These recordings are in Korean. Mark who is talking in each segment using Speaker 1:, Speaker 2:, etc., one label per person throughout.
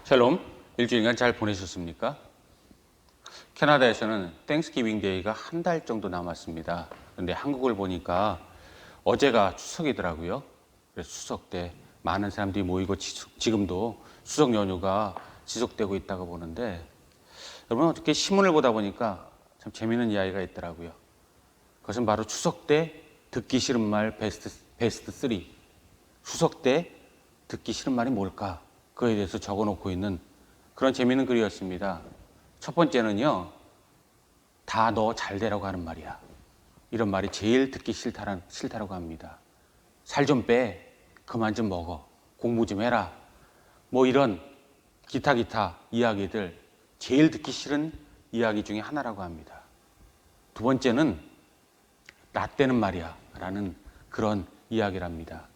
Speaker 1: 샬롬, 일주일간 잘 보내셨습니까? 캐나다에서는 땡스기빙 데이가 한 달 정도 남았습니다. 그런데 한국을 보니까 어제가 추석이더라고요. 그래서 추석 때 많은 사람들이 모이고 지금도 추석 연휴가 지속되고 있다고 보는데, 여러분 어떻게 신문을 보다 보니까 참 재미있는 이야기가 있더라고요. 그것은 바로 추석 때 듣기 싫은 말 베스트 3. 추석 때 듣기 싫은 말이 뭘까? 그거에 대해서 적어놓고 있는 그런 재미있는 글이었습니다. 첫 번째는요, 다 너 잘 되라고 하는 말이야. 이런 말이 제일 듣기 싫다라고 합니다. 살 좀 빼, 그만 좀 먹어, 공부 좀 해라. 뭐 이런 기타 이야기들, 제일 듣기 싫은 이야기 중에 하나라고 합니다. 두 번째는 나 때는 말이야 라는 그런 이야기랍니다.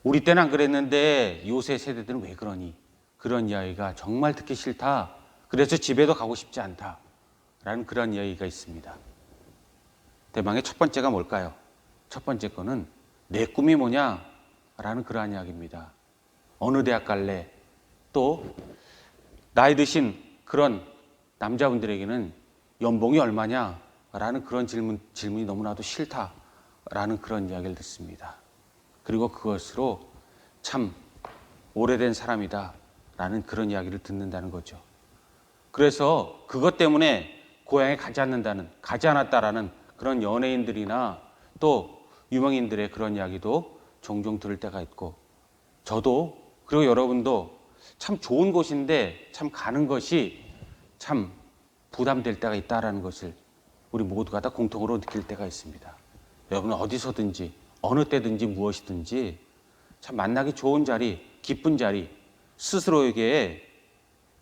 Speaker 1: 우리 때는 안 그랬는데 요새 세대들은 왜 그러니? 그런 이야기가 정말 듣기 싫다. 그래서 집에도 가고 싶지 않다. 라는 그런 이야기가 있습니다. 대망의 첫 번째가 뭘까요? 첫 번째 거는 내 꿈이 뭐냐? 라는 그러한 이야기입니다. 어느 대학 갈래? 또 나이 드신 그런 남자분들에게는 연봉이 얼마냐? 라는 그런 질문이 너무나도 싫다. 라는 그런 이야기를 듣습니다. 그리고 그것으로 참 오래된 사람이다 라는 그런 이야기를 듣는다는 거죠. 그래서 그것 때문에 고향에 가지 않았다라는 그런 연예인들이나 또 유명인들의 그런 이야기도 종종 들을 때가 있고, 저도 그리고 여러분도 참 좋은 곳인데 참 가는 것이 참 부담될 때가 있다라는 것을 우리 모두가 다 공통으로 느낄 때가 있습니다. 여러분은 어디서든지 어느 때든지 무엇이든지 참 만나기 좋은 자리, 기쁜 자리, 스스로에게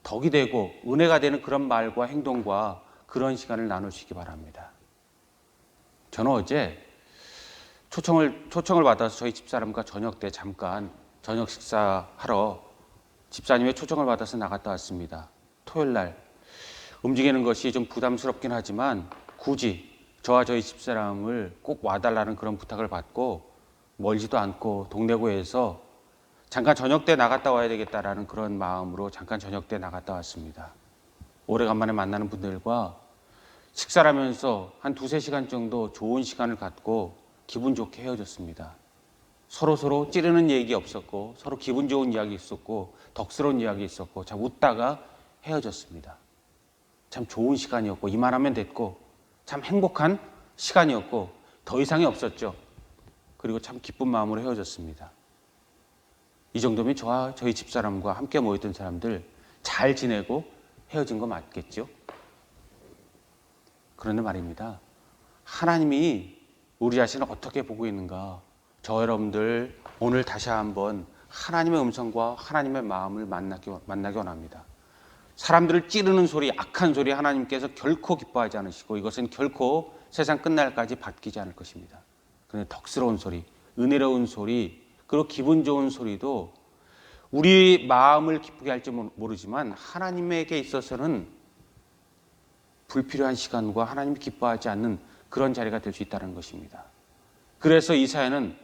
Speaker 1: 덕이 되고 은혜가 되는 그런 말과 행동과 그런 시간을 나누시기 바랍니다. 저는 어제 초청을 받아서 저희 집사람과 저녁 때 잠깐 저녁 식사하러 집사님의 초청을 받아서 나갔다 왔습니다. 토요일 날 움직이는 것이 좀 부담스럽긴 하지만 굳이 저와 저희 집사람을 꼭 와달라는 그런 부탁을 받고 멀지도 않고 동래구에서 잠깐 저녁 때 나갔다 와야 되겠다라는 그런 마음으로 잠깐 저녁 때 나갔다 왔습니다. 오래간만에 만나는 분들과 식사를 하면서 한 2-3시간 정도 좋은 시간을 갖고 기분 좋게 헤어졌습니다. 서로 찌르는 얘기 없었고 서로 기분 좋은 이야기 있었고 덕스러운 이야기 있었고 참 웃다가 헤어졌습니다. 참 좋은 시간이었고 이만하면 됐고 참 행복한 시간이었고 더 이상이 없었죠. 그리고 참 기쁜 마음으로 헤어졌습니다. 이 정도면 저와 저희 집사람과 함께 모였던 사람들 잘 지내고 헤어진 거 맞겠죠? 그런데 말입니다. 하나님이 우리 자신을 어떻게 보고 있는가? 저 여러분들 오늘 다시 한번 하나님의 음성과 하나님의 마음을 만나기 원합니다. 사람들을 찌르는 소리, 악한 소리 하나님께서 결코 기뻐하지 않으시고 이것은 결코 세상 끝날까지 바뀌지 않을 것입니다. 그런데 덕스러운 소리, 은혜로운 소리, 그리고 기분 좋은 소리도 우리 마음을 기쁘게 할지 모르지만 하나님에게 있어서는 불필요한 시간과 하나님이 기뻐하지 않는 그런 자리가 될 수 있다는 것입니다. 그래서 이사야는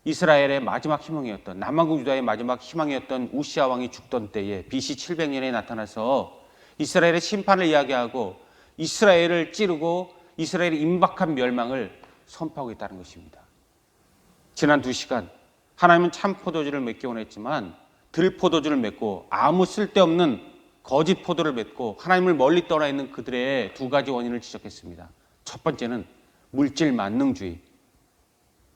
Speaker 1: 이스라엘의 마지막 희망이었던, 남왕국 유다의 마지막 희망이었던 우시아 왕이 죽던 때에 BC 700년에 나타나서 이스라엘의 심판을 이야기하고 이스라엘을 찌르고 이스라엘의 임박한 멸망을 선포하고 있다는 것입니다. 지난 2시간 하나님은 참 포도주를 맺기 원했지만 들 포도주를 맺고 아무 쓸데없는 거짓 포도를 맺고 하나님을 멀리 떠나 있는 그들의 2가지 원인을 지적했습니다. 첫 번째는 물질 만능주의.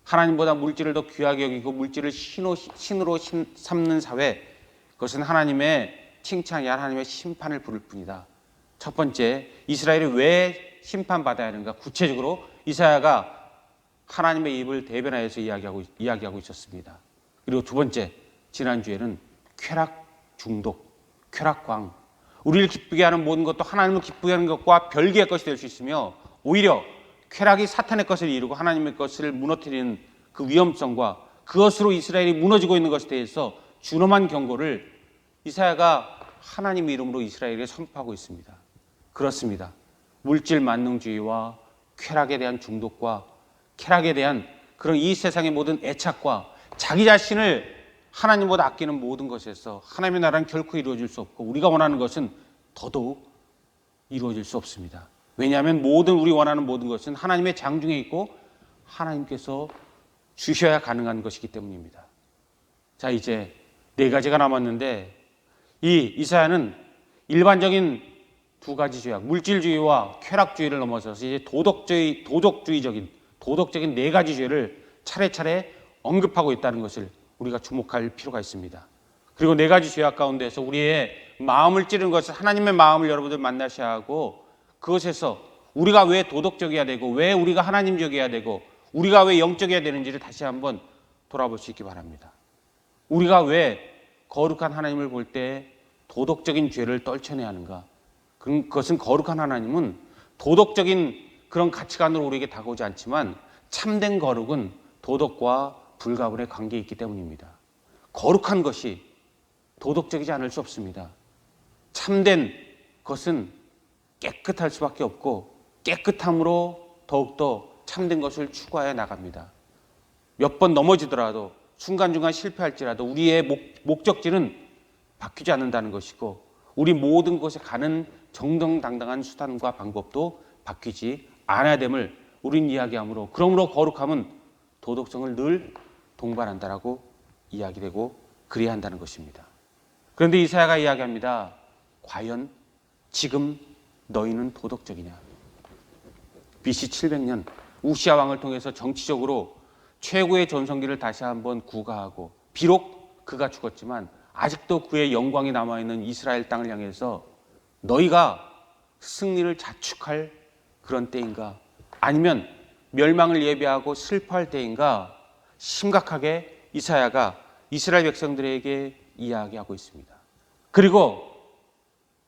Speaker 1: 하나님보다 물질을 더 귀하게 여기고 물질을 신으로 삼는 사회, 그것은 하나님의 칭찬이 하나님의 심판을 부를 뿐이다. 첫 번째, 이스라엘이 왜 심판받아야 하는가? 구체적으로 이사야가 하나님의 입을 대변하여서 이야기하고 있었습니다. 그리고 두 번째, 지난주에는 쾌락 중독, 쾌락광. 우리를 기쁘게 하는 모든 것도 하나님을 기쁘게 하는 것과 별개의 것이 될 수 있으며 오히려 쾌락이 사탄의 것을 이루고 하나님의 것을 무너뜨리는 그 위험성과 그것으로 이스라엘이 무너지고 있는 것에 대해서 준엄한 경고를 이사야가 하나님의 이름으로 이스라엘에 선포하고 있습니다. 그렇습니다. 물질 만능주의와 쾌락에 대한 중독과 쾌락에 대한 그런 이 세상의 모든 애착과 자기 자신을 하나님보다 아끼는 모든 것에서 하나님의 나라는 결코 이루어질 수 없고 우리가 원하는 것은 더더욱 이루어질 수 없습니다. 왜냐하면 우리 원하는 모든 것은 하나님의 장중에 있고 하나님께서 주셔야 가능한 것이기 때문입니다. 자, 이제 4가지가 남았는데 이 이사야는 일반적인 2가지 죄악, 물질주의와 쾌락주의를 넘어서서 이제 도덕적인 4가지 죄를 차례차례 언급하고 있다는 것을 우리가 주목할 필요가 있습니다. 그리고 4가지 죄악 가운데서 우리의 마음을 찌르는 것은 하나님의 마음을 여러분들 만나셔야 하고 그것에서 우리가 왜 도덕적이어야 되고 왜 우리가 하나님적이어야 되고 우리가 왜 영적이어야 되는지를 다시 한번 돌아볼 수 있기 바랍니다. 우리가 왜 거룩한 하나님을 볼 때 도덕적인 죄를 떨쳐내야 하는가? 그것은 거룩한 하나님은 도덕적인 그런 가치관으로 우리에게 다가오지 않지만 참된 거룩은 도덕과 불가분의 관계에 있기 때문입니다. 거룩한 것이 도덕적이지 않을 수 없습니다. 참된 것은 깨끗할 수밖에 없고 깨끗함으로 더욱더 참된 것을 추구하여 나갑니다. 몇 번 넘어지더라도 중간중간 실패할지라도 우리의 목적지는 바뀌지 않는다는 것이고 우리 모든 곳에 가는 정정당당한 수단과 방법도 바뀌지 않아야 됨을 우린 이야기하므로 그러므로 거룩함은 도덕성을 늘 동반한다라고 이야기되고 그래야 한다는 것입니다. 그런데 이사야가 이야기합니다. 과연 지금 너희는 도덕적이냐? BC 700년 우시아 왕을 통해서 정치적으로 최고의 전성기를 다시 한번 구가하고 비록 그가 죽었지만 아직도 그의 영광이 남아있는 이스라엘 땅을 향해서 너희가 승리를 자축할 그런 때인가? 아니면 멸망을 예비하고 슬퍼할 때인가? 심각하게 이사야가 이스라엘 백성들에게 이야기하고 있습니다. 그리고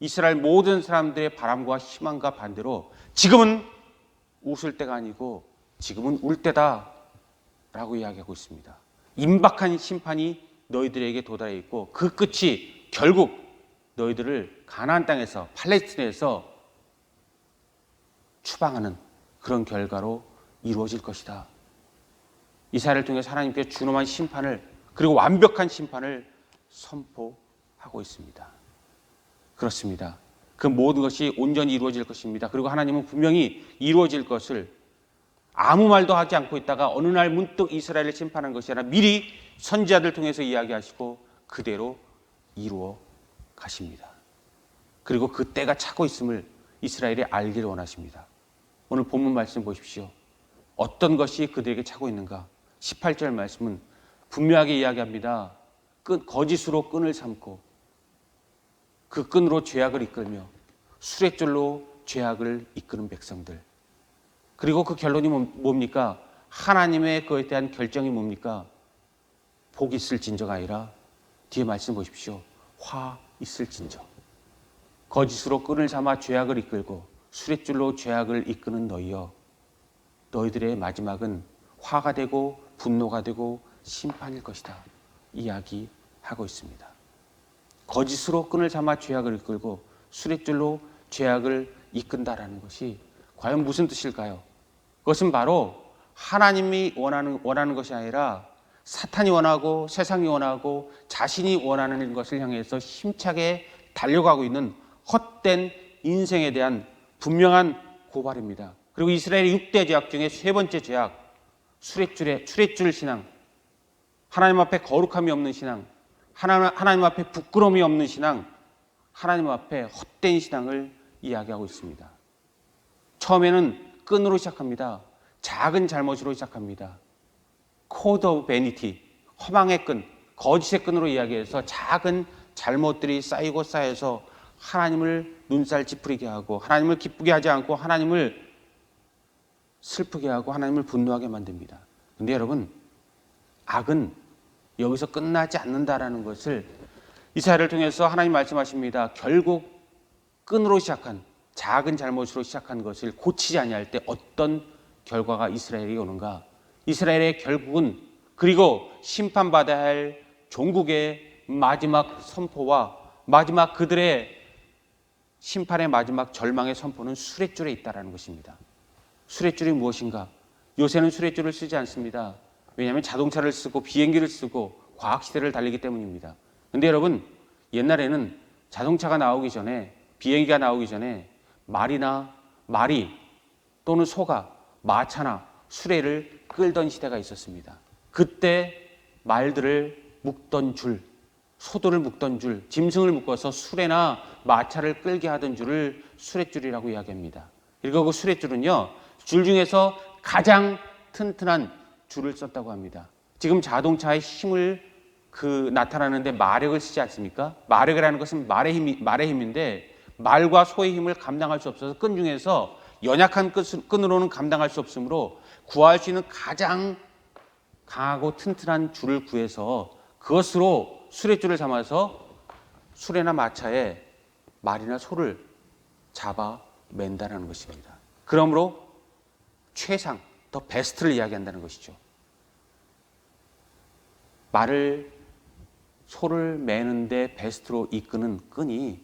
Speaker 1: 이스라엘 모든 사람들의 바람과 희망과 반대로 지금은 웃을 때가 아니고 지금은 울 때다 라고 이야기하고 있습니다. 임박한 심판이 너희들에게 도달해 있고 그 끝이 결국 너희들을 가나안 땅에서 팔레스틴에서 추방하는 그런 결과로 이루어질 것이다. 이사야를 통해서 하나님께서 준엄한 심판을 그리고 완벽한 심판을 선포하고 있습니다. 그렇습니다. 그 모든 것이 온전히 이루어질 것입니다. 그리고 하나님은 분명히 이루어질 것을 아무 말도 하지 않고 있다가 어느 날 문득 이스라엘을 심판한 것이 아니라 미리 선지자들 통해서 이야기하시고 그대로 이루어 가십니다. 그리고 그 때가 차고 있음을 이스라엘이 알기를 원하십니다. 오늘 본문 말씀 보십시오. 어떤 것이 그들에게 차고 있는가? 18절 말씀은 분명하게 이야기합니다. 거짓으로 끈을 삼고 그 끈으로 죄악을 이끌며 수레줄로 죄악을 이끄는 백성들. 그리고 그 결론이 뭡니까? 하나님의 그에 대한 결정이 뭡니까? 복 있을진저가 아니라 뒤에 말씀 보십시오. 화 있을진저. 거짓으로 끈을 삼아 죄악을 이끌고 수레줄로 죄악을 이끄는 너희여. 너희들의 마지막은 화가 되고 분노가 되고 심판일 것이다. 이야기하고 있습니다. 거짓으로 끈을 삼아 죄악을 이끌고 수레줄로 죄악을 이끈다라는 것이 과연 무슨 뜻일까요? 그것은 바로 하나님이 원하는 것이 아니라 사탄이 원하고 세상이 원하고 자신이 원하는 것을 향해서 힘차게 달려가고 있는 헛된 인생에 대한 분명한 고발입니다. 그리고 이스라엘의 6대 죄악 중에 3번째 죄악, 수레줄 신앙, 하나님 앞에 거룩함이 없는 신앙, 하나님 앞에 부끄러움이 없는 신앙, 하나님 앞에 헛된 신앙을 이야기하고 있습니다. 처음에는 끈으로 시작합니다. 작은 잘못으로 시작합니다. 코드 오브 베니티, 허망의 끈, 거짓의 끈으로 이야기해서 작은 잘못들이 쌓이고 쌓여서 하나님을 눈살 찌푸리게 하고 하나님을 기쁘게 하지 않고 하나님을 슬프게 하고 하나님을 분노하게 만듭니다. 그런데 여러분, 악은 여기서 끝나지 않는다라는 것을 이사야를 통해서 하나님 말씀하십니다. 결국 끈으로 시작한 작은 잘못으로 시작한 것을 고치지 아니할 때 어떤 결과가 이스라엘에게 오는가? 이스라엘의 결국은 그리고 심판받아야 할 종국의 마지막 선포와 마지막 그들의 심판의 마지막 절망의 선포는 수레줄에 있다는 것입니다. 수레줄이 무엇인가? 요새는 수레줄을 쓰지 않습니다. 왜냐하면 자동차를 쓰고 비행기를 쓰고 과학 시대를 달리기 때문입니다. 근데 여러분, 옛날에는 자동차가 나오기 전에, 비행기가 나오기 전에 말이 또는 소가 마차나 수레를 끌던 시대가 있었습니다. 그때 말들을 묶던 줄, 소들을 묶던 줄, 짐승을 묶어서 수레나 마차를 끌게 하던 줄을 수레줄이라고 이야기합니다. 그리고 그 수레줄은요, 줄 중에서 가장 튼튼한 줄을 썼다고 합니다. 지금 자동차의 힘을 나타나는데 마력을 쓰지 않습니까? 마력이라는 것은 말의 힘인데 말과 소의 힘을 감당할 수 없어서 끈 중에서 연약한 끈으로는 감당할 수 없으므로 구할 수 있는 가장 강하고 튼튼한 줄을 구해서 그것으로 수레줄을 삼아서 수레나 마차에 말이나 소를 잡아 맨다라는 것입니다. 그러므로 최상, 더 베스트를 이야기한다는 것이죠. 소를 매는데 베스트로 이끄는 끈이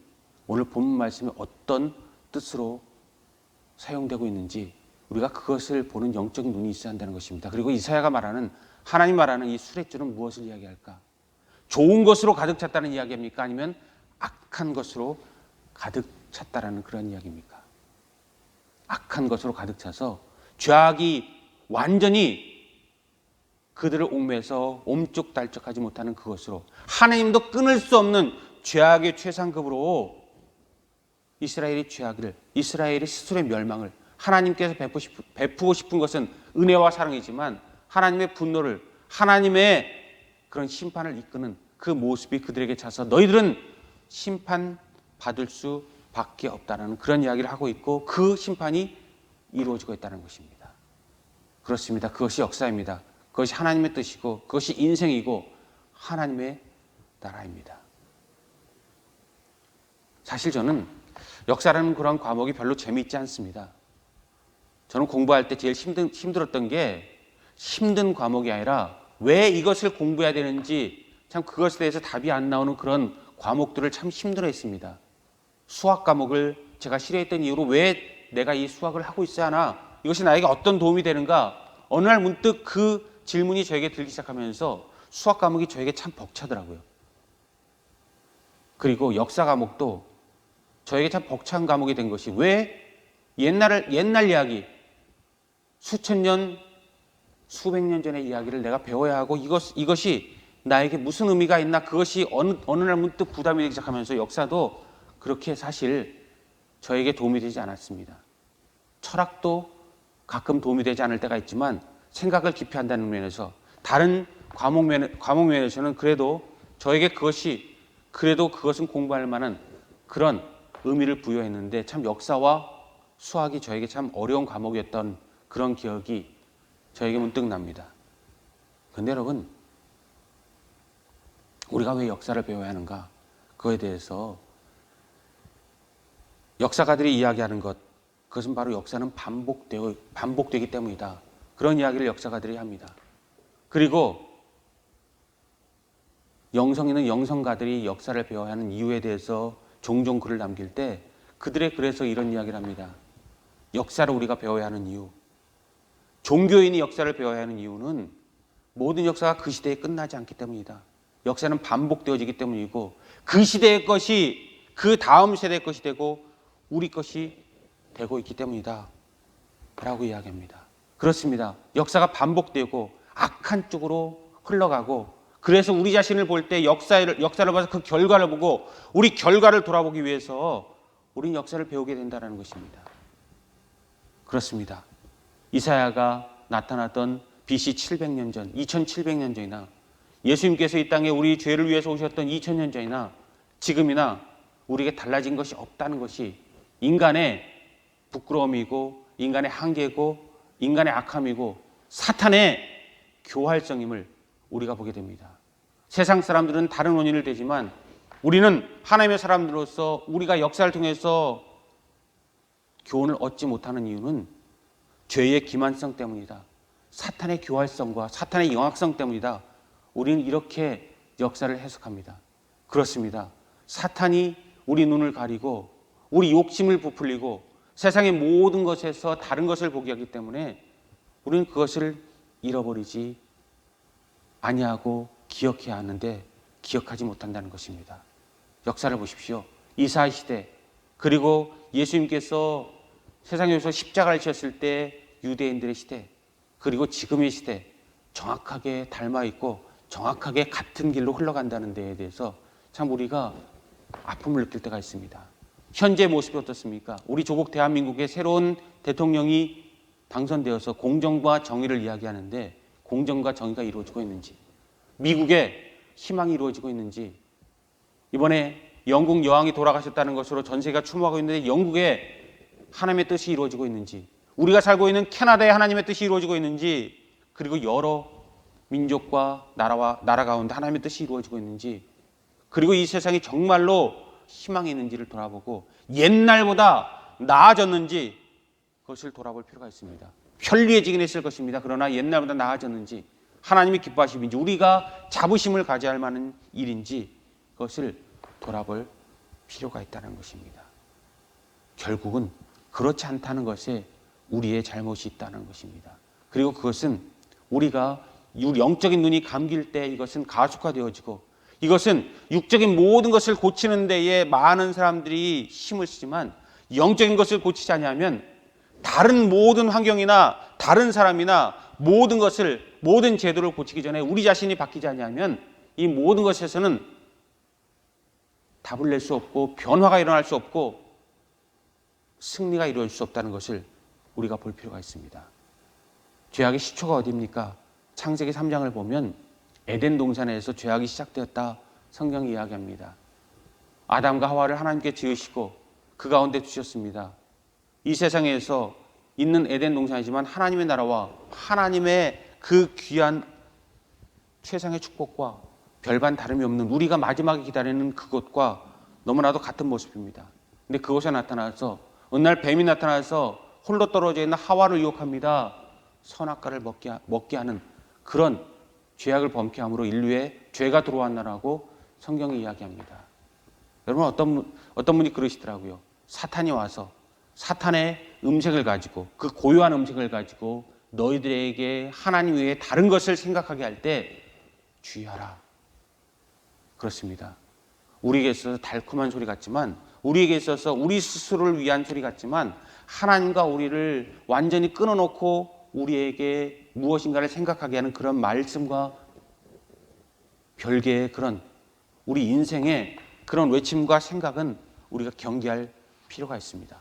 Speaker 1: 오늘 본문 말씀에 어떤 뜻으로 사용되고 있는지 우리가 그것을 보는 영적인 눈이 있어야 한다는 것입니다. 그리고 이사야가 말하는, 하나님 말하는 이 수레줄은 무엇을 이야기할까? 좋은 것으로 가득 찼다는 이야기입니까? 아니면 악한 것으로 가득 찼다라는 그런 이야기입니까? 악한 것으로 가득 차서 죄악이 완전히 그들을 옥매서 옴쭉달쭉하지 못하는 그것으로, 하나님도 끊을 수 없는 죄악의 최상급으로 이스라엘의 스스로의 멸망을, 하나님께서 베푸고 싶은 것은 은혜와 사랑이지만 하나님의 분노를, 하나님의 그런 심판을 이끄는 그 모습이 그들에게 차서 너희들은 심판받을 수밖에 없다는 그런 이야기를 하고 있고, 그 심판이 이루어지고 있다는 것입니다. 그렇습니다. 그것이 역사입니다. 그것이 하나님의 뜻이고 그것이 인생이고 하나님의 나라입니다. 사실 저는 역사라는 그런 과목이 별로 재미있지 않습니다. 저는 공부할 때 제일 힘들었던 게 힘든 과목이 아니라 왜 이것을 공부해야 되는지, 참 그것에 대해서 답이 안 나오는 그런 과목들을 참 힘들어했습니다. 수학 과목을 제가 싫어했던 이유로 왜 내가 이 수학을 하고 있어야 하나, 이것이 나에게 어떤 도움이 되는가, 어느 날 문득 그 질문이 저에게 들기 시작하면서 수학 과목이 저에게 참 벅차더라고요. 그리고 역사 과목도 저에게 참 벅찬 과목이 된 것이, 왜 옛날 이야기, 수천 년, 수백 년 전의 이야기를 내가 배워야 하고 이것이 나에게 무슨 의미가 있나, 그것이 어느 날 문득 부담이 되기 시작하면서 역사도 그렇게 사실 저에게 도움이 되지 않았습니다. 철학도 가끔 도움이 되지 않을 때가 있지만 생각을 깊이 한다는 면에서, 다른 과목 면에서는 그래도 저에게 그것은 공부할 만한 그런 의미를 부여했는데, 참 역사와 수학이 저에게 참 어려운 과목이었던 그런 기억이 저에게 문득 납니다. 그런데 여러분, 우리가 왜 역사를 배워야 하는가? 그거에 대해서 역사가들이 이야기하는 것, 그것은 바로 역사는 반복되기 때문이다. 그런 이야기를 역사가들이 합니다. 그리고 영성인은 영성가들이 역사를 배워야 하는 이유에 대해서 종종 글을 남길 때 그들의 글에서 이런 이야기를 합니다. 역사를 우리가 배워야 하는 이유, 종교인이 역사를 배워야 하는 이유는 모든 역사가 그 시대에 끝나지 않기 때문이다. 역사는 반복되어지기 때문이고, 그 시대의 것이 그 다음 세대의 것이 되고 우리 것이 되고 있기 때문이다 라고 이야기합니다. 그렇습니다. 역사가 반복되고 악한 쪽으로 흘러가고, 그래서 우리 자신을 볼 때 역사를 봐서 그 결과를 보고 우리 결과를 돌아보기 위해서 우리는 역사를 배우게 된다는 것입니다. 그렇습니다. 이사야가 나타났던 BC 700년 전, 2700년 전이나 예수님께서 이 땅에 우리 죄를 위해서 오셨던 2000년 전이나 지금이나 우리에게 달라진 것이 없다는 것이 인간의 부끄러움이고, 인간의 한계고, 인간의 악함이고, 사탄의 교활성임을 우리가 보게 됩니다. 세상 사람들은 다른 원인을 대지만 우리는 하나님의 사람들로서 우리가 역사를 통해서 교훈을 얻지 못하는 이유는 죄의 기만성 때문이다. 사탄의 교활성과 사탄의 영악성 때문이다. 우리는 이렇게 역사를 해석합니다. 그렇습니다. 사탄이 우리 눈을 가리고 우리 욕심을 부풀리고 세상의 모든 것에서 다른 것을 보게 하기 때문에 우리는 그것을 잃어버리지 아니하고 기억해야 하는데 기억하지 못한다는 것입니다. 역사를 보십시오. 이사야 시대, 그리고 예수님께서 세상에서 십자가를 지었을 때 유대인들의 시대, 그리고 지금의 시대 정확하게 닮아 있고 정확하게 같은 길로 흘러간다는 데에 대해서 참 우리가 아픔을 느낄 때가 있습니다. 현재 모습이 어떻습니까? 우리 조국 대한민국의 새로운 대통령이 당선되어서 공정과 정의를 이야기하는데 공정과 정의가 이루어지고 있는지, 미국에 희망이 이루어지고 있는지, 이번에 영국 여왕이 돌아가셨다는 것으로 전 세계가 추모하고 있는데 영국에 하나님의 뜻이 이루어지고 있는지, 우리가 살고 있는 캐나다에 하나님의 뜻이 이루어지고 있는지, 그리고 여러 민족과 나라 가운데 하나님의 뜻이 이루어지고 있는지, 그리고 이 세상이 정말로 희망이 있는지를 돌아보고 옛날보다 나아졌는지 그것을 돌아볼 필요가 있습니다. 편리해지긴 했을 것입니다. 그러나 옛날보다 나아졌는지, 하나님이 기뻐하심인지, 우리가 자부심을 가져야 할 만한 일인지 그것을 돌아볼 필요가 있다는 것입니다. 결국은 그렇지 않다는 것에 우리의 잘못이 있다는 것입니다. 그리고 그것은 우리가 영적인 눈이 감길 때 이것은 가속화되어지고, 이것은 육적인 모든 것을 고치는 데에 많은 사람들이 힘을 쓰지만 영적인 것을 고치지 않으면 다른 모든 환경이나 다른 사람이나 모든 것을, 모든 제도를 고치기 전에 우리 자신이 바뀌지 않으면 이 모든 것에서는 답을 낼 수 없고 변화가 일어날 수 없고 승리가 이루어질 수 없다는 것을 우리가 볼 필요가 있습니다. 죄악의 시초가 어디입니까? 창세기 3장을 보면 에덴 동산에서 죄악이 시작되었다 성경이 이야기합니다. 아담과 하와를 하나님께 지으시고 그 가운데 두셨습니다. 이 세상에서 있는 에덴 동산이지만 하나님의 나라와 하나님의 그 귀한 최상의 축복과 별반 다름이 없는, 우리가 마지막에 기다리는 그것과 너무나도 같은 모습입니다. 근데 그곳에 나타나서 어느 날 뱀이 나타나서 홀로 떨어져 있는 하와를 유혹합니다. 선악과를 먹게 하는 그런 죄악을 범케 함으로 인류에 죄가 들어왔나라고 성경이 이야기합니다. 여러분, 어떤 분이 그러시더라고요. 사탄이 와서 사탄의 음색을 가지고, 그 고유한 음색을 가지고 너희들에게 하나님 외에 다른 것을 생각하게 할 때 주의하라. 그렇습니다. 우리에게 있어서 달콤한 소리 같지만, 우리에게 있어서 우리 스스로를 위한 소리 같지만, 하나님과 우리를 완전히 끊어놓고 우리에게 무엇인가를 생각하게 하는 그런 말씀과 별개의 그런 우리 인생의 그런 외침과 생각은 우리가 경계할 필요가 있습니다.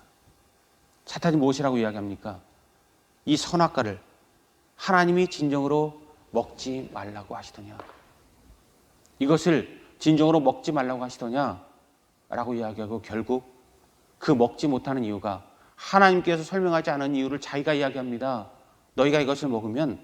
Speaker 1: 사탄이 무엇이라고 이야기합니까? 이 선악과를 하나님이 진정으로 먹지 말라고 하시더냐, 이것을 진정으로 먹지 말라고 하시더냐 라고 이야기하고, 결국 그 먹지 못하는 이유가 하나님께서 설명하지 않은 이유를 자기가 이야기합니다. 너희가 이것을 먹으면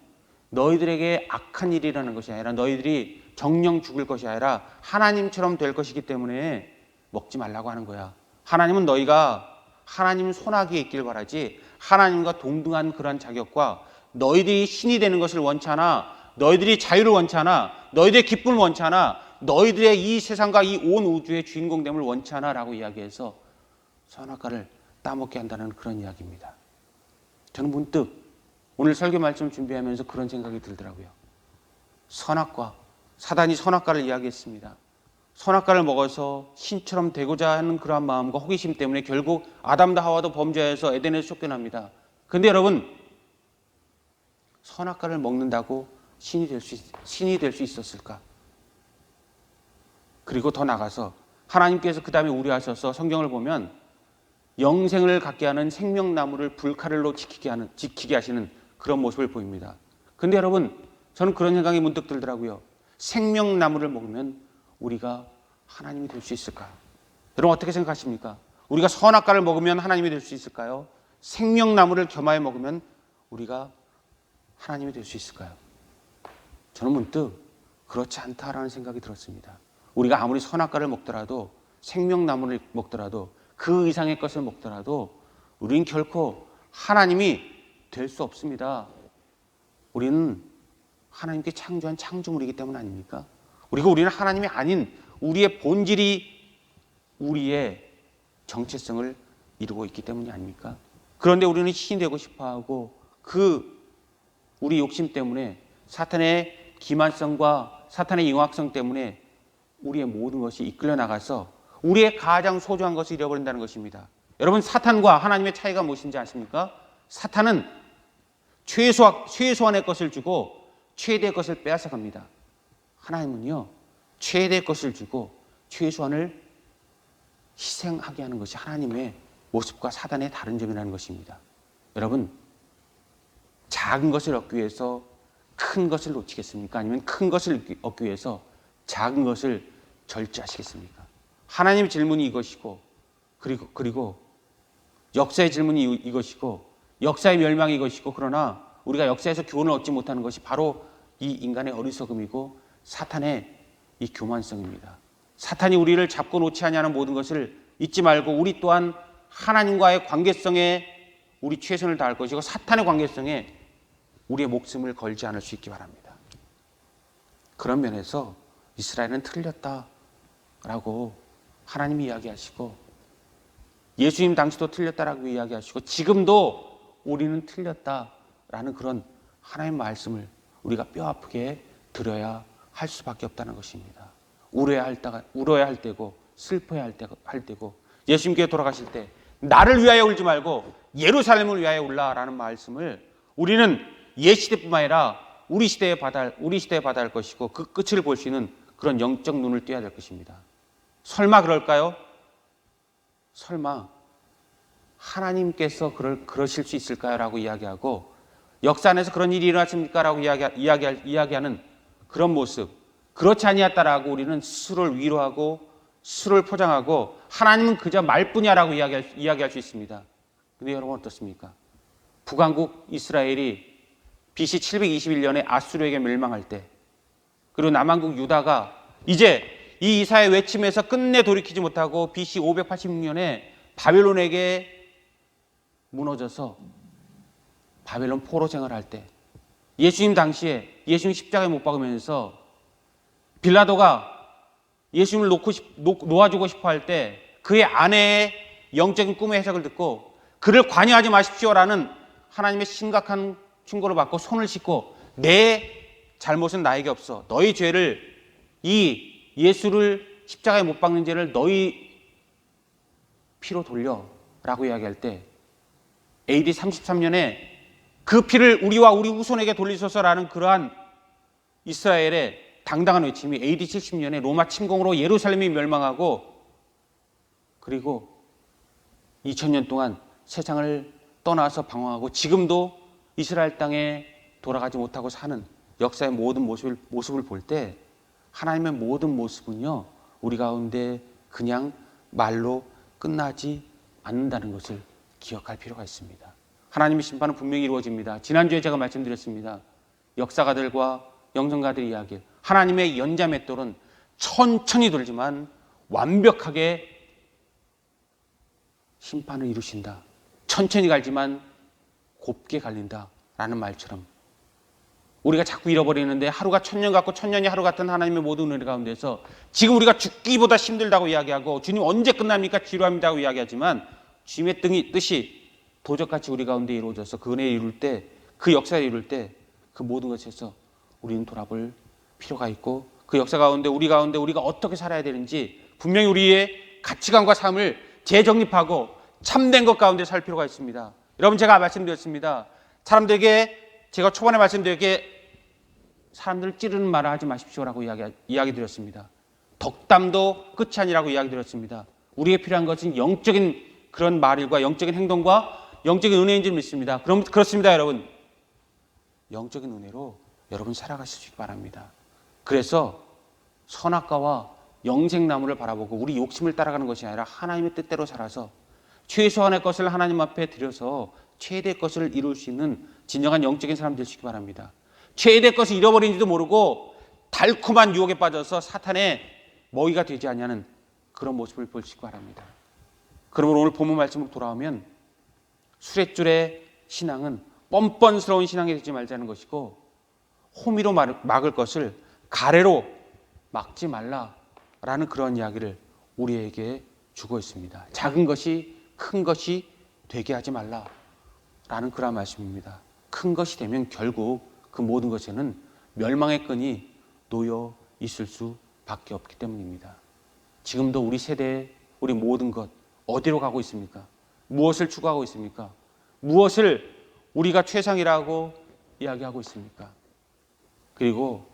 Speaker 1: 너희들에게 악한 일이라는 것이 아니라, 너희들이 정령 죽을 것이 아니라 하나님처럼 될 것이기 때문에 먹지 말라고 하는 거야. 하나님은 너희가 하나님 손아귀에 있길 바라지 하나님과 동등한 그런 자격과 너희들이 신이 되는 것을 원치 않아, 너희들이 자유를 원치 않아, 너희들의 기쁨을 원치 않아, 너희들의 이 세상과 이 온 우주의 주인공됨을 원치 않아 라고 이야기해서 선악과를 따먹게 한다는 그런 이야기입니다. 저는 문득 오늘 설교 말씀을 준비하면서 그런 생각이 들더라고요. 선악과, 사단이 선악과를 이야기했습니다. 선악과를 먹어서 신처럼 되고자 하는 그러한 마음과 호기심 때문에 결국 아담도 하와도 범죄해서 에덴에서 쫓겨납니다. 그런데 여러분, 선악과를 먹는다고 신이 될 수 있었을까? 그리고 더 나가서 하나님께서 그 다음에 우려하셔서 성경을 보면 영생을 갖게 하는 생명나무를 불칼로 지키게 하시는 그런 모습을 보입니다. 그런데 여러분, 저는 그런 생각이 문득 들더라고요. 생명나무를 먹으면 우리가 하나님이 될 수 있을까? 여러분, 어떻게 생각하십니까? 우리가 선악과를 먹으면 하나님이 될 수 있을까요? 생명나무를 겸하여 먹으면 우리가 하나님이 될 수 있을까요? 저는 문득 그렇지 않다라는 생각이 들었습니다. 우리가 아무리 선악과를 먹더라도, 생명나무를 먹더라도, 그 이상의 것을 먹더라도 우리는 결코 하나님이 될 수 없습니다. 우리는 하나님께 창조한 창조물이기 때문 아닙니까? 우리는 하나님이 아닌 우리의 본질이 우리의 정체성을 이루고 있기 때문이 아닙니까? 그런데 우리는 신이 되고 싶어하고 그 우리 욕심 때문에 사탄의 기만성과 사탄의 잉악성 때문에 우리의 모든 것이 이끌려 나가서 우리의 가장 소중한 것을 잃어버린다는 것입니다. 여러분, 사탄과 하나님의 차이가 무엇인지 아십니까? 사탄은 최소한의 것을 주고 최대의 것을 빼앗아 갑니다. 하나님은요, 최대의 것을 주고 최소한을 희생하게 하는 것이 하나님의 모습과 사단의 다른 점이라는 것입니다. 여러분, 작은 것을 얻기 위해서 큰 것을 놓치겠습니까? 아니면 큰 것을 얻기 위해서 작은 것을 절제하시겠습니까? 하나님의 질문이 이것이고, 그리고 역사의 질문이 이것이고, 역사의 멸망이 이것이고, 그러나 우리가 역사에서 교훈을 얻지 못하는 것이 바로 이 인간의 어리석음이고 사탄의 이 교만성입니다. 사탄이 우리를 잡고 놓지 아니하는 모든 것을 잊지 말고 우리 또한 하나님과의 관계성에 우리 최선을 다할 것이고 사탄의 관계성에 우리의 목숨을 걸지 않을 수 있기 바랍니다. 그런 면에서 이스라엘은 틀렸다라고 하나님이 이야기하시고 예수님 당시도 틀렸다라고 이야기하시고 지금도 우리는 틀렸다라는 그런 하나님의 말씀을 우리가 뼈아프게 들어야 할 수밖에 없다는 것입니다. 울어야 할 때고 슬퍼야 할 때고 예수님께 돌아가실 때 나를 위하여 울지 말고 예루살렘을 위하여 울라라는 말씀을 우리는 옛 시대뿐만 아니라 우리 시대에 받아야 할 것이고 그 끝을 볼 수 있는 그런 영적 눈을 띄어야 될 것입니다. 설마 그럴까요? 설마 하나님께서 그러실 수 있을까요? 라고 이야기하고 역사 안에서 그런 일이 일어났습니까? 라고 이야기하는 그런 모습, 그렇지 아니었다라고 우리는 스스로를 위로하고 스스로를 포장하고 하나님은 그저 말뿐이야 라고 이야기할 수 있습니다. 근데 여러분 어떻습니까? 북왕국 이스라엘이 BC 721년에 아수르에게 멸망할 때 그리고 남왕국 유다가 이제 이 이사의 외침에서 끝내 돌이키지 못하고 BC 586년에 바벨론에게 무너져서 바벨론 포로 생활할 때 예수님 당시에 예수님 십자가에 못 박으면서 빌라도가 예수님을 놓아주고 싶어 할 때 그의 아내의 영적인 꿈의 해석을 듣고 그를 관여하지 마십시오라는 하나님의 심각한 충고를 받고 손을 씻고 내 잘못은 나에게 없어. 너희 죄를 이 예수를 십자가에 못 박는 죄를 너희 피로 돌려라고 이야기할 때 AD 33년에 그 피를 우리와 우리 후손에게 돌리소서라는 그러한 이스라엘의 당당한 외침이 AD 70년에 로마 침공으로 예루살렘이 멸망하고 그리고 2000년 동안 세상을 떠나서 방황하고 지금도 이스라엘 땅에 돌아가지 못하고 사는 역사의 모든 모습을 볼 때 하나님의 모든 모습은요 우리 가운데 그냥 말로 끝나지 않는다는 것을 기억할 필요가 있습니다. 하나님의 심판은 분명히 이루어집니다. 지난주에 제가 말씀드렸습니다. 역사가들과 영성가들의 이야기, 하나님의 연자맷돌은 천천히 돌지만 완벽하게 심판을 이루신다. 천천히 갈지만 곱게 갈린다라는 말처럼 우리가 자꾸 잃어버리는데 하루가 천년 같고 천년이 하루 같은 하나님의 모든 은혜 가운데서 지금 우리가 죽기보다 힘들다고 이야기하고 주님 언제 끝납니까? 지루합니다고 이야기하지만 주님의 뜻이 도적같이 우리 가운데 이루어져서 그 은혜를 이룰 때, 그 역사를 이룰 때 그 모든 것에서 우리는 돌아볼 필요가 있고 그 역사 가운데 우리가 어떻게 살아야 되는지 분명히 우리의 가치관과 삶을 재정립하고 참된 것 가운데 살 필요가 있습니다. 여러분 제가 말씀드렸습니다. 사람들에게 제가 초반에 말씀드렸기에 사람들을 찌르는 말을 하지 마십시오라고 이야기 드렸습니다. 덕담도 끝이 아니라고 이야기 드렸습니다. 우리에게 필요한 것은 영적인 그런 말과 영적인 행동과 영적인 은혜인 줄 믿습니다. 그렇습니다, 여러분. 영적인 은혜로 여러분 살아가실 수 있기 바랍니다. 그래서 선악과와 영생나무를 바라보고 우리 욕심을 따라가는 것이 아니라 하나님의 뜻대로 살아서 최소한의 것을 하나님 앞에 드려서 최대의 것을 이룰 수 있는 진정한 영적인 사람 되시기 바랍니다. 최대의 것을 잃어버린지도 모르고 달콤한 유혹에 빠져서 사탄의 먹이가 되지 않냐는 그런 모습을 보시기 바랍니다. 그러면 오늘 본문 말씀으로 돌아오면 수레줄의 신앙은 뻔뻔스러운 신앙이 되지 말자는 것이고 호미로 막을 것을 가래로 막지 말라라는 그런 이야기를 우리에게 주고 있습니다. 작은 것이 큰 것이 되게 하지 말라라는 그런 말씀입니다. 큰 것이 되면 결국 그 모든 것에는 멸망의 끈이 놓여 있을 수밖에 없기 때문입니다. 지금도 우리 세대의 우리 모든 것 어디로 가고 있습니까? 무엇을 추구하고 있습니까? 무엇을 우리가 최상이라고 이야기하고 있습니까? 그리고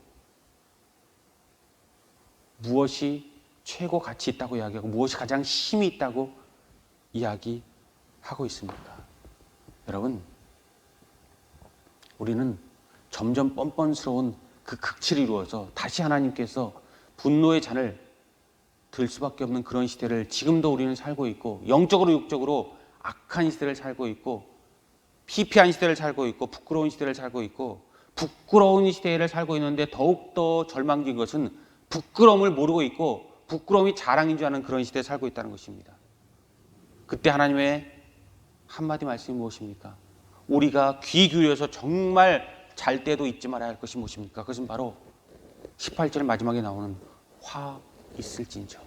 Speaker 1: 무엇이 최고 가치 있다고 이야기하고 무엇이 가장 힘이 있다고 이야기하고 있습니까? 여러분, 우리는 점점 뻔뻔스러운 그 극치를 이루어서 다시 하나님께서 분노의 잔을 들 수밖에 없는 그런 시대를 지금도 우리는 살고 있고, 영적으로 육적으로 악한 시대를 살고 있고, 피폐한 시대를 살고 있고, 부끄러운 시대를 살고 있고, 부끄러운 시대를 살고 있는데 더욱더 절망적인 것은 부끄러움을 모르고 있고 부끄러움이 자랑인 줄 아는 그런 시대에 살고 있다는 것입니다. 그때 하나님의 한마디 말씀이 무엇입니까? 우리가 귀 기울여서 정말 잘 때도 잊지 말아야 할 것이 무엇입니까? 그것은 바로 18절 마지막에 나오는 화 있을진저.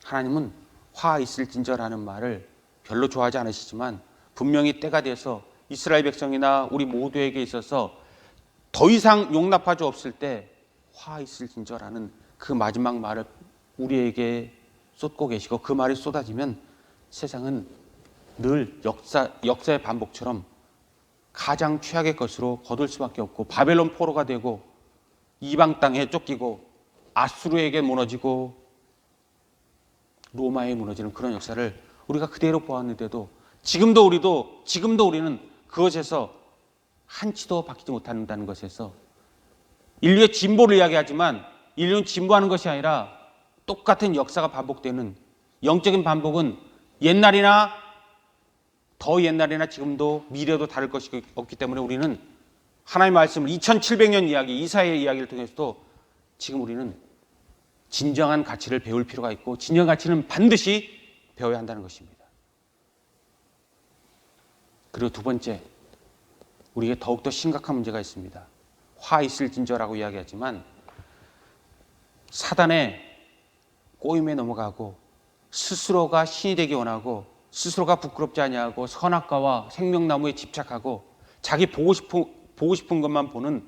Speaker 1: 하나님은 화 있을진저라는 말을 별로 좋아하지 않으시지만 분명히 때가 돼서 이스라엘 백성이나 우리 모두에게 있어서 더 이상 용납할 수 없을 때 화 있을진저라는 그 마지막 말을 우리에게 쏟고 계시고, 그 말이 쏟아지면 세상은 늘 역사의 반복처럼 가장 최악의 것으로 거둘 수밖에 없고, 바벨론 포로가 되고 이방 땅에 쫓기고 아수르에게 무너지고 로마에 무너지는 그런 역사를 우리가 그대로 보았는데도 지금도 우리는 그것에서 한치도 바뀌지 못한다는 것에서 인류의 진보를 이야기하지만 인류는 진보하는 것이 아니라 똑같은 역사가 반복되는, 영적인 반복은 옛날이나 더 옛날이나 지금도 미래도 다를 것이 없기 때문에 우리는 하나님의 말씀을 2700년 이야기, 이사야의 이야기를 통해서도 지금 우리는 진정한 가치를 배울 필요가 있고, 진정한 가치는 반드시 배워야 한다는 것입니다. 그리고 두 번째, 우리에게 더욱더 심각한 문제가 있습니다. 화 있을진저라고 이야기하지만 사단의 꼬임에 넘어가고 스스로가 신이 되기 원하고 스스로가 부끄럽지 아니하고 선악과와 생명나무에 집착하고 자기 보고 싶은 것만 보는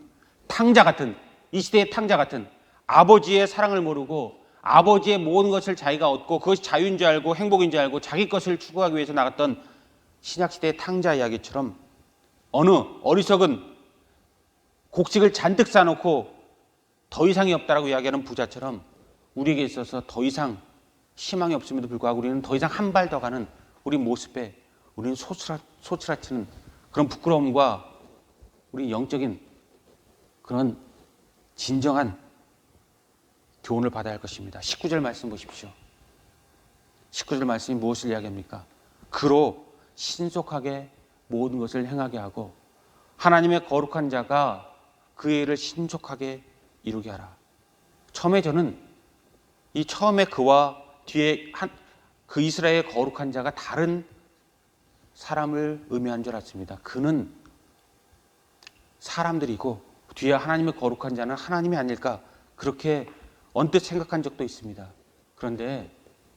Speaker 1: 탕자 같은, 이 시대의 탕자 같은, 아버지의 사랑을 모르고 아버지의 모든 것을 자기가 얻고 그것이 자유인 줄 알고 행복인 줄 알고 자기 것을 추구하기 위해서 나갔던 신약시대의 탕자 이야기처럼 어느 어리석은 곡식을 잔뜩 쌓아놓고 더 이상이 없다라고 이야기하는 부자처럼 우리에게 있어서 더 이상 희망이 없음에도 불구하고 우리는 더 이상 한 발 더 가는 우리 모습에 우리는 소치라치는 그런 부끄러움과 우리 영적인 그런 진정한 교훈을 받아야 할 것입니다. 19절 말씀 보십시오. 19절 말씀이 무엇을 이야기합니까? 그로 신속하게 모든 것을 행하게 하고 하나님의 거룩한 자가 그의 일을 신속하게 이루게 하라. 처음에 저는 이 처음에 그와 뒤에 그 이스라엘의 거룩한 자가 다른 사람을 의미한 줄 알았습니다. 그는 사람들이고 뒤에 하나님의 거룩한 자는 하나님이 아닐까, 그렇게 언뜻 생각한 적도 있습니다. 그런데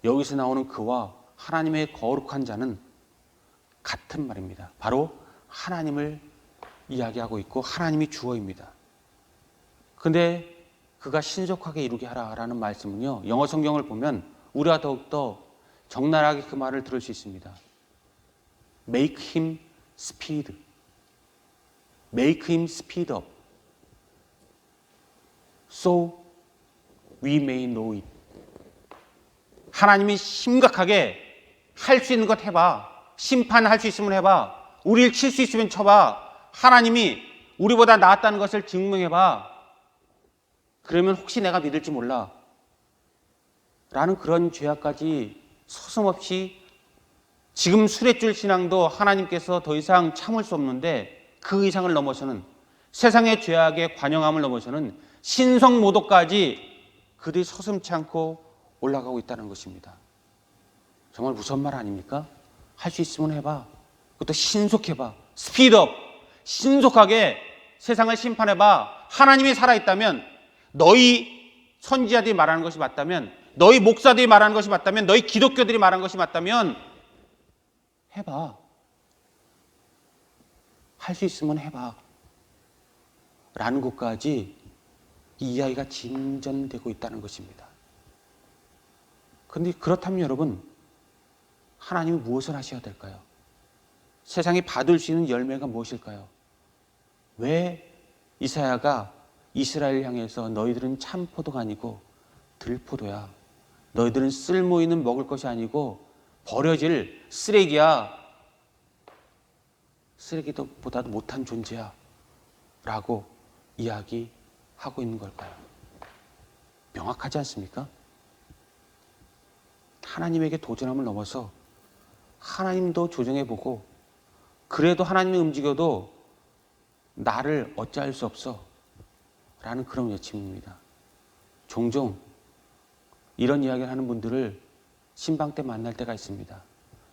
Speaker 1: 여기서 나오는 그와 하나님의 거룩한 자는 같은 말입니다. 바로 하나님을 이야기하고 있고 하나님이 주어입니다. 그런데 그가 신속하게 이루게 하라라는 말씀은요, 영어 성경을 보면 우리가 더욱더 적나라하게 그 말을 들을 수 있습니다. Make him speed. Make him speed up. So we may know it. 하나님이 심각하게 할 수 있는 것 해봐. 심판할 수 있으면 해봐. 우리를 칠 수 있으면 쳐봐. 하나님이 우리보다 낫다는 것을 증명해봐. 그러면 혹시 내가 믿을지 몰라. 라는 그런 죄악까지 서슴없이, 지금 수레줄 신앙도 하나님께서 더 이상 참을 수 없는데 그 이상을 넘어서는, 세상의 죄악의 관영함을 넘어서는 신성모독까지 그들이 서슴지 않고 올라가고 있다는 것입니다. 정말 무서운 말 아닙니까? 할 수 있으면 해봐. 그것도 신속해봐. 스피드업. 신속하게 세상을 심판해봐. 하나님이 살아있다면, 너희 선지자들이 말하는 것이 맞다면, 너희 목사들이 말하는 것이 맞다면, 너희 기독교들이 말하는 것이 맞다면 해봐. 할 수 있으면 해봐. 라는 것까지 이 이야기가 진전되고 있다는 것입니다. 그런데 그렇다면 여러분, 하나님이 무엇을 하셔야 될까요? 세상이 받을 수 있는 열매가 무엇일까요? 왜 이사야가 이스라엘 향해서 너희들은 참 포도가 아니고 들포도야. 너희들은 쓸모 있는 먹을 것이 아니고 버려질 쓰레기야. 쓰레기보다도 못한 존재야. 라고 이야기하고 있는 걸까요? 명확하지 않습니까? 하나님에게 도전함을 넘어서 하나님도 조정해보고 그래도 하나님이 움직여도 나를 어찌할 수 없어 라는 그런 외침입니다. 종종 이런 이야기를 하는 분들을 신방 때 만날 때가 있습니다.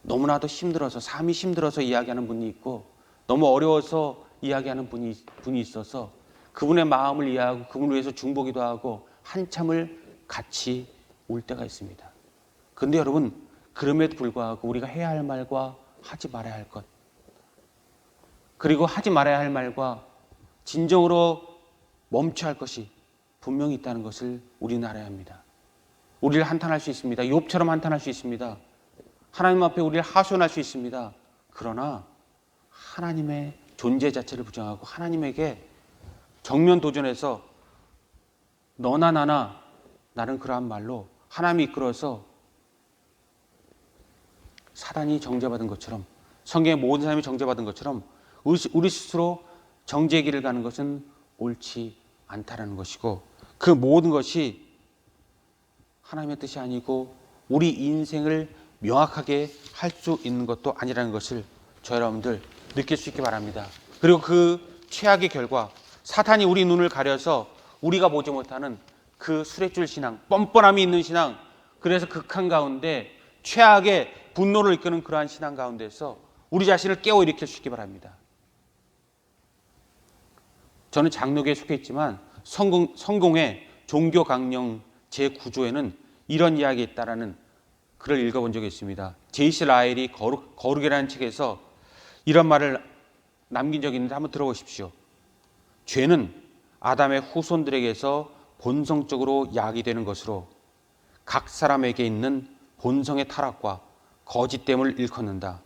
Speaker 1: 너무나도 힘들어서, 삶이 힘들어서 이야기하는 분이 있고 너무 어려워서 이야기하는 분이 있어서 그분의 마음을 이해하고 그분을 위해서 중보기도 하고 한참을 같이 울 때가 있습니다. 그런데 여러분, 그럼에도 불구하고 우리가 해야 할 말과 하지 말아야 할 것, 그리고 하지 말아야 할 말과 진정으로 멈춰야 할 것이 분명히 있다는 것을 우리는 알아야 합니다. 우리를 한탄할 수 있습니다. 욥처럼 한탄할 수 있습니다. 하나님 앞에 우리를 하소연할 수 있습니다. 그러나 하나님의 존재 자체를 부정하고 하나님에게 정면 도전해서 너나 나나 나는 그러한 말로 하나님이 이끌어서 사단이 정죄받은 것처럼, 성경의 모든 사람이 정죄받은 것처럼 우리 스스로 정죄의 길을 가는 것은 옳지 않다라는 것이고, 그 모든 것이 하나님의 뜻이 아니고 우리 인생을 명확하게 할 수 있는 것도 아니라는 것을 저 여러분들 느낄 수 있기 바랍니다. 그리고 그 최악의 결과, 사탄이 우리 눈을 가려서 우리가 보지 못하는 그 수레줄 신앙, 뻔뻔함이 있는 신앙, 그래서 극한 가운데 최악의 분노를 이끄는 그러한 신앙 가운데서 우리 자신을 깨워 일으킬 수 있기 바랍니다. 저는 장로교에 속해 있지만 성공의 종교 강령 제9조에는 이런 이야기가 있다라는 글을 읽어본 적이 있습니다. 제이시 라일이 거룩이라는 책에서 이런 말을 남긴 적이 있는데 한번 들어보십시오. 죄는 아담의 후손들에게서 본성적으로 야기되는 것으로 각 사람에게 있는 본성의 타락과 거짓됨을 일컫는다.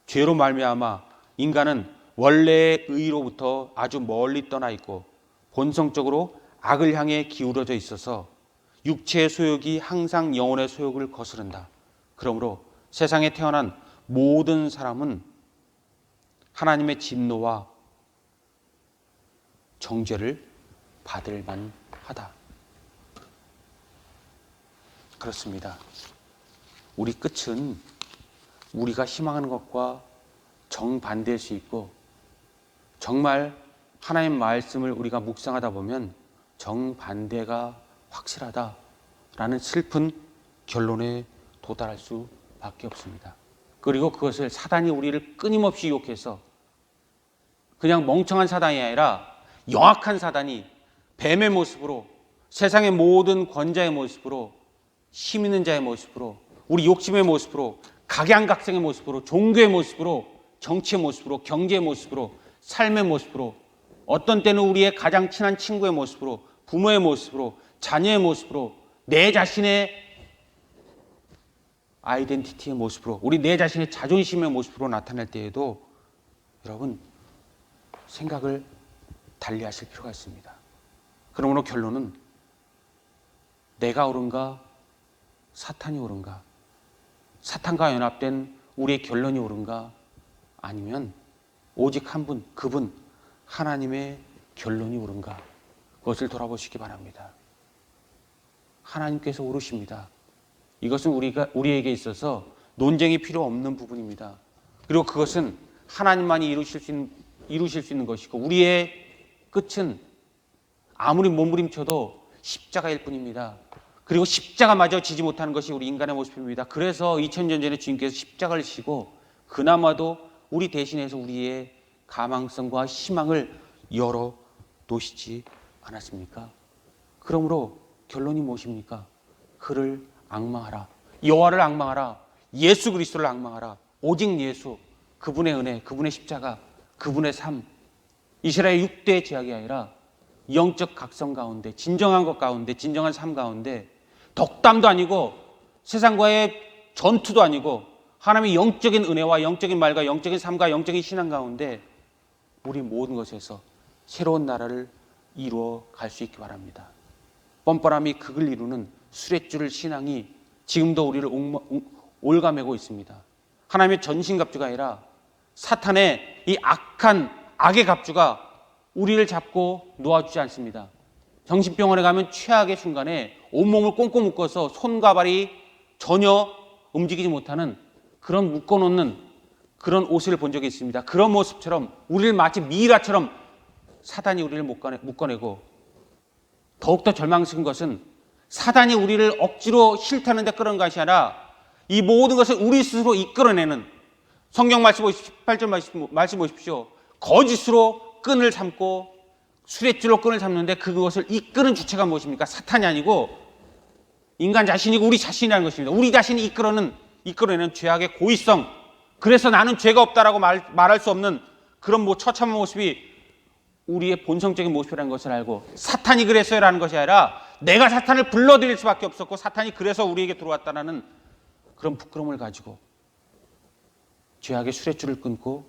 Speaker 1: 죄로 말미암아 인간은 원래의 의로부터 아주 멀리 떠나 있고 본성적으로 악을 향해 기울어져 있어서 육체의 소욕이 항상 영혼의 소욕을 거스른다. 그러므로 세상에 태어난 모든 사람은 하나님의 진노와 정죄를 받을 만하다. 그렇습니다. 우리 끝은 우리가 희망하는 것과 정반대일 수 있고, 정말 하나님 말씀을 우리가 묵상하다 보면 정반대가 확실하다라는 슬픈 결론에 도달할 수밖에 없습니다. 그리고 그것을 사단이 우리를 끊임없이 유혹해서 그냥 멍청한 사단이 아니라 영악한 사단이 뱀의 모습으로, 세상의 모든 권자의 모습으로, 힘 있는 자의 모습으로, 우리 욕심의 모습으로, 각양각색의 모습으로, 종교의 모습으로, 정치의 모습으로, 경제의 모습으로, 삶의 모습으로, 어떤 때는 우리의 가장 친한 친구의 모습으로, 부모의 모습으로, 자녀의 모습으로, 내 자신의 아이덴티티의 모습으로, 우리 내 자신의 자존심의 모습으로 나타날 때에도 여러분 생각을 달리 하실 필요가 있습니다. 그러므로 결론은 내가 옳은가 사탄이 옳은가, 사탄과 연합된 우리의 결론이 옳은가, 아니면 오직 한 분, 그분 하나님의 결론이 옳은가, 그것을 돌아보시기 바랍니다. 하나님께서 옳으십니다. 이것은 우리에게 있어서 논쟁이 필요 없는 부분입니다. 그리고 그것은 하나님만이 이루실 수 있는 것이고, 우리의 끝은 아무리 몸부림쳐도 십자가일 뿐입니다. 그리고 십자가마저 지지 못하는 것이 우리 인간의 모습입니다. 그래서 2000년 전에 주님께서 십자가를 지고 그나마도 우리 대신해서 우리의 가망성과 희망을 열어 놓으시지 않았습니까? 그러므로 결론이 무엇입니까? 그를 앙망하라. 여호와를 앙망하라. 예수 그리스도를 앙망하라. 오직 예수, 그분의 은혜, 그분의 십자가, 그분의 삶, 이스라엘 6대의 제약이 아니라 영적 각성 가운데, 진정한 것 가운데, 진정한 삶 가운데, 덕담도 아니고 세상과의 전투도 아니고 하나님의 영적인 은혜와 영적인 말과 영적인 삶과 영적인 신앙 가운데 우리 모든 것에서 새로운 나라를 이루어 갈 수 있기 바랍니다. 뻔뻔함이 극을 이루는 수레줄 신앙이 지금도 우리를 올가매고 있습니다. 하나님의 전신갑주가 아니라 사탄의 이 악한 악의 갑주가 우리를 잡고 놓아주지 않습니다. 정신병원에 가면 최악의 순간에 온몸을 꽁꽁 묶어서 손과 발이 전혀 움직이지 못하는 그런 묶어놓는 그런 옷을 본 적이 있습니다. 그런 모습처럼 우리를 마치 미이라처럼 사단이 우리를 묶어내고, 더욱더 절망스러운 것은 사단이 우리를 억지로 싫다는 데 끌어낸 것이 아니라 이 모든 것을 우리 스스로 이끌어내는, 성경 말씀 18절 말씀 보십시오. 거짓으로 끈을 삼고 수레줄로 끈을 잡는데 그것을 이끄는 주체가 무엇입니까? 사탄이 아니고 인간 자신이고 우리 자신이라는 것입니다. 우리 자신이 이끌어내는 죄악의 고의성, 그래서 나는 죄가 없다라고 말할 수 없는 그런 처참한 모습이 우리의 본성적인 모습이라는 것을 알고, 사탄이 그랬어요라는 것이 아니라 내가 사탄을 불러들일 수밖에 없었고 사탄이 그래서 우리에게 들어왔다라는 그런 부끄러움을 가지고 죄악의 수레줄을 끊고,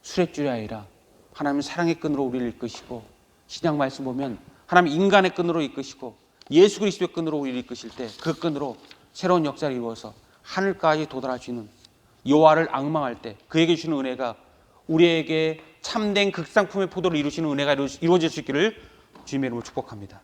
Speaker 1: 수레줄이 아니라 하나님의 사랑의 끈으로 우리를 이끄시고, 신약 말씀 보면 하나님 인간의 끈으로 이끄시고 예수 그리스도의 끈으로 우리를 이끄실 때 그 끈으로 새로운 역사를 이루어서 하늘까지 도달할 수 있는, 여호와를 앙망할 때 그에게 주시는 은혜가 우리에게 참된 극상품의 포도를 이루시는 은혜가 이루어질 수 있기를 주님의 이름으로 축복합니다.